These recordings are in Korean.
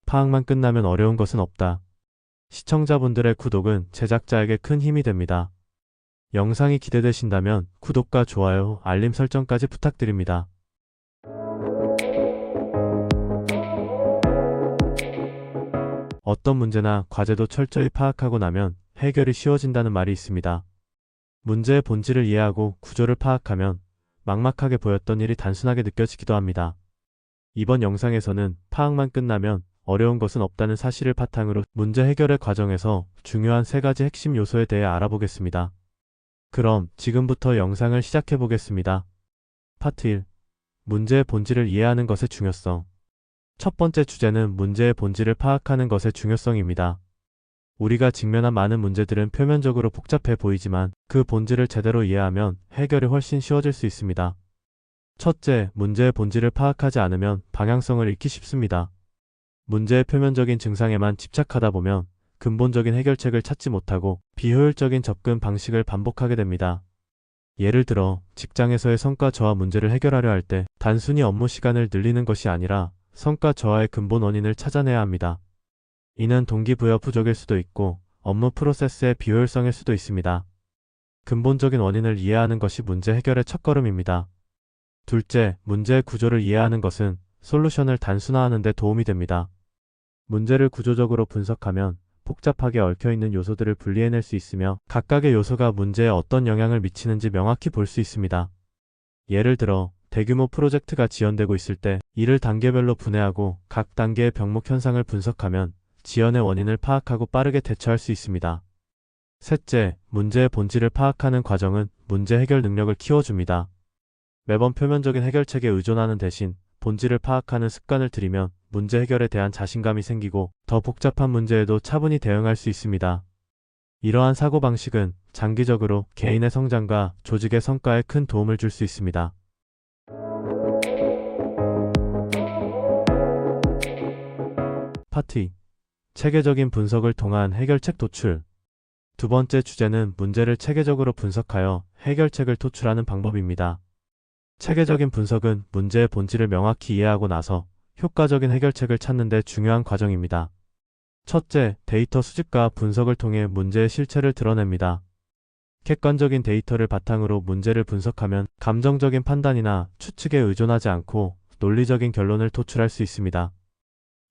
파악만 끝나면 어려운 것은 없다. 시청자분들의 구독은 제작자에게 큰 힘이 됩니다. 영상이 기대되신다면 구독과 좋아요, 알림 설정까지 부탁드립니다. 어떤 문제나 과제도 철저히 파악하고 나면 해결이 쉬워진다는 말이 있습니다. 문제의 본질을 이해하고 구조를 파악하면 막막하게 보였던 일이 단순하게 느껴지기도 합니다. 이번 영상에서는 파악만 끝나면 어려운 것은 없다는 사실을 바탕으로 문제 해결의 과정에서 중요한 3가지 핵심 요소에 대해 알아보겠습니다. 그럼 지금부터 영상을 시작해 보겠습니다. 파트 1. 문제의 본질을 이해하는 것의 중요성. 첫 번째 주제는 문제의 본질을 파악하는 것의 중요성입니다. 우리가 직면한 많은 문제들은 표면적으로 복잡해 보이지만 그 본질을 제대로 이해하면 해결이 훨씬 쉬워질 수 있습니다. 첫째, 문제의 본질을 파악하지 않으면 방향성을 잃기 쉽습니다. 문제의 표면적인 증상에만 집착하다 보면 근본적인 해결책을 찾지 못하고 비효율적인 접근 방식을 반복하게 됩니다. 예를 들어 직장에서의 성과 저하 문제를 해결하려 할 때 단순히 업무 시간을 늘리는 것이 아니라 성과 저하의 근본 원인을 찾아내야 합니다. 이는 동기부여 부족일 수도 있고 업무 프로세스의 비효율성일 수도 있습니다. 근본적인 원인을 이해하는 것이 문제 해결의 첫걸음입니다. 둘째, 문제의 구조를 이해하는 것은 솔루션을 단순화하는 데 도움이 됩니다. 문제를 구조적으로 분석하면 복잡하게 얽혀있는 요소들을 분리해낼 수 있으며 각각의 요소가 문제에 어떤 영향을 미치는지 명확히 볼 수 있습니다. 예를 들어 대규모 프로젝트가 지연되고 있을 때 이를 단계별로 분해하고 각 단계의 병목 현상을 분석하면 지연의 원인을 파악하고 빠르게 대처할 수 있습니다. 셋째, 문제의 본질을 파악하는 과정은 문제 해결 능력을 키워줍니다. 매번 표면적인 해결책에 의존하는 대신 본질을 파악하는 습관을 들이면 문제 해결에 대한 자신감이 생기고 더 복잡한 문제에도 차분히 대응할 수 있습니다. 이러한 사고방식은 장기적으로 개인의 성장과 조직의 성과에 큰 도움을 줄 수 있습니다. 파트 2. 체계적인 분석을 통한 해결책 도출. 두 번째 주제는 문제를 체계적으로 분석하여 해결책을 도출하는 방법입니다. 체계적인 분석은 문제의 본질을 명확히 이해하고 나서 효과적인 해결책을 찾는 데 중요한 과정입니다. 첫째, 데이터 수집과 분석을 통해 문제의 실체를 드러냅니다. 객관적인 데이터를 바탕으로 문제를 분석하면 감정적인 판단이나 추측에 의존하지 않고 논리적인 결론을 도출할 수 있습니다.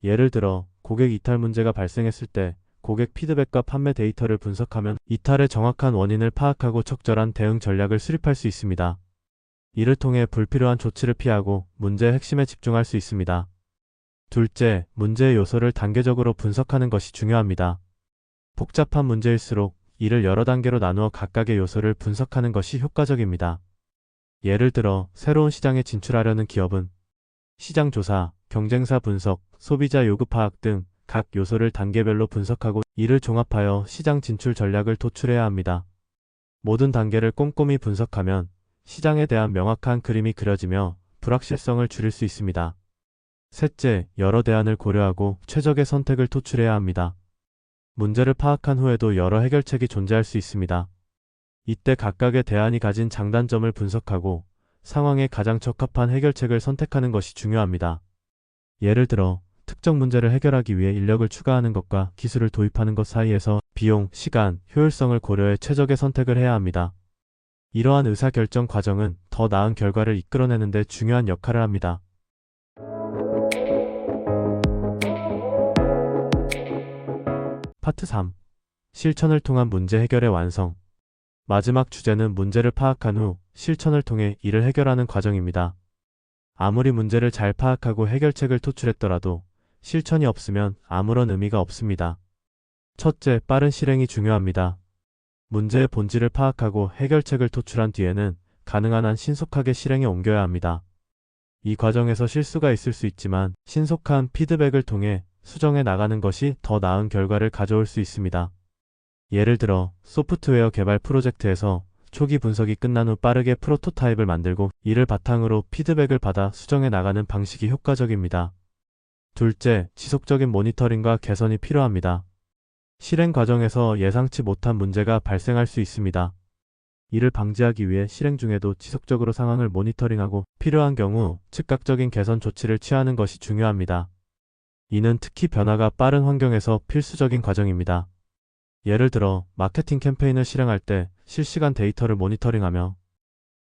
예를 들어 고객 이탈 문제가 발생했을 때 고객 피드백과 판매 데이터를 분석하면 이탈의 정확한 원인을 파악하고 적절한 대응 전략을 수립할 수 있습니다. 이를 통해 불필요한 조치를 피하고 문제의 핵심에 집중할 수 있습니다. 둘째, 문제의 요소를 단계적으로 분석하는 것이 중요합니다. 복잡한 문제일수록 이를 여러 단계로 나누어 각각의 요소를 분석하는 것이 효과적입니다. 예를 들어 새로운 시장에 진출하려는 기업은 시장 조사, 경쟁사 분석, 소비자 요구 파악 등 각 요소를 단계별로 분석하고 이를 종합하여 시장 진출 전략을 도출해야 합니다. 모든 단계를 꼼꼼히 분석하면 시장에 대한 명확한 그림이 그려지며 불확실성을 줄일 수 있습니다. 셋째, 여러 대안을 고려하고 최적의 선택을 도출해야 합니다. 문제를 파악한 후에도 여러 해결책이 존재할 수 있습니다. 이때 각각의 대안이 가진 장단점을 분석하고 상황에 가장 적합한 해결책을 선택하는 것이 중요합니다. 예를 들어 특정 문제를 해결하기 위해 인력을 추가하는 것과 기술을 도입하는 것 사이에서 비용, 시간, 효율성을 고려해 최적의 선택을 해야 합니다. 이러한 의사결정 과정은 더 나은 결과를 이끌어내는 데 중요한 역할을 합니다. 파트 3. 실천을 통한 문제 해결의 완성. 마지막 주제는 문제를 파악한 후 실천을 통해 이를 해결하는 과정입니다. 아무리 문제를 잘 파악하고 해결책을 도출했더라도 실천이 없으면 아무런 의미가 없습니다. 첫째, 빠른 실행이 중요합니다. 문제의 본질을 파악하고 해결책을 도출한 뒤에는 가능한 한 신속하게 실행에 옮겨야 합니다. 이 과정에서 실수가 있을 수 있지만 신속한 피드백을 통해 수정해 나가는 것이 더 나은 결과를 가져올 수 있습니다. 예를 들어 소프트웨어 개발 프로젝트에서 초기 분석이 끝난 후 빠르게 프로토타입을 만들고 이를 바탕으로 피드백을 받아 수정해 나가는 방식이 효과적입니다. 둘째, 지속적인 모니터링과 개선이 필요합니다. 실행 과정에서 예상치 못한 문제가 발생할 수 있습니다. 이를 방지하기 위해 실행 중에도 지속적으로 상황을 모니터링하고 필요한 경우 즉각적인 개선 조치를 취하는 것이 중요합니다. 이는 특히 변화가 빠른 환경에서 필수적인 과정입니다. 예를 들어 마케팅 캠페인을 실행할 때 실시간 데이터를 모니터링하며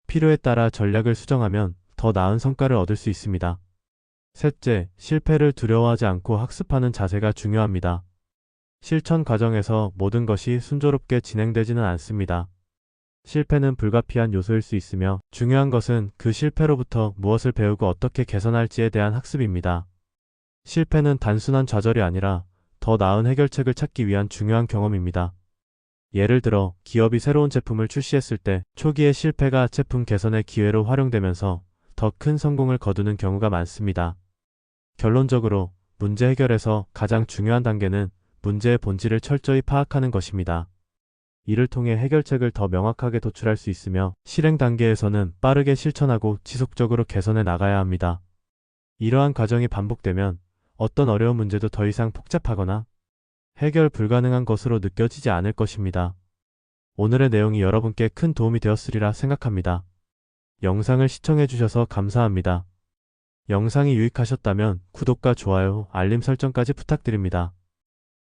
필요에 따라 전략을 수정하면 더 나은 성과를 얻을 수 있습니다. 셋째, 실패를 두려워하지 않고 학습하는 자세가 중요합니다. 실천 과정에서 모든 것이 순조롭게 진행되지는 않습니다. 실패는 불가피한 요소일 수 있으며 중요한 것은 그 실패로부터 무엇을 배우고 어떻게 개선할지에 대한 학습입니다. 실패는 단순한 좌절이 아니라 더 나은 해결책을 찾기 위한 중요한 경험입니다. 예를 들어 기업이 새로운 제품을 출시했을 때 초기의 실패가 제품 개선의 기회로 활용되면서 더 큰 성공을 거두는 경우가 많습니다. 결론적으로 문제 해결에서 가장 중요한 단계는 문제의 본질을 철저히 파악하는 것입니다. 이를 통해 해결책을 더 명확하게 도출할 수 있으며 실행 단계에서는 빠르게 실천하고 지속적으로 개선해 나가야 합니다. 이러한 과정이 반복되면 어떤 어려운 문제도 더 이상 복잡하거나 해결 불가능한 것으로 느껴지지 않을 것입니다. 오늘의 내용이 여러분께 큰 도움이 되었으리라 생각합니다. 영상을 시청해 주셔서 감사합니다. 영상이 유익하셨다면 구독과 좋아요, 알림 설정까지 부탁드립니다.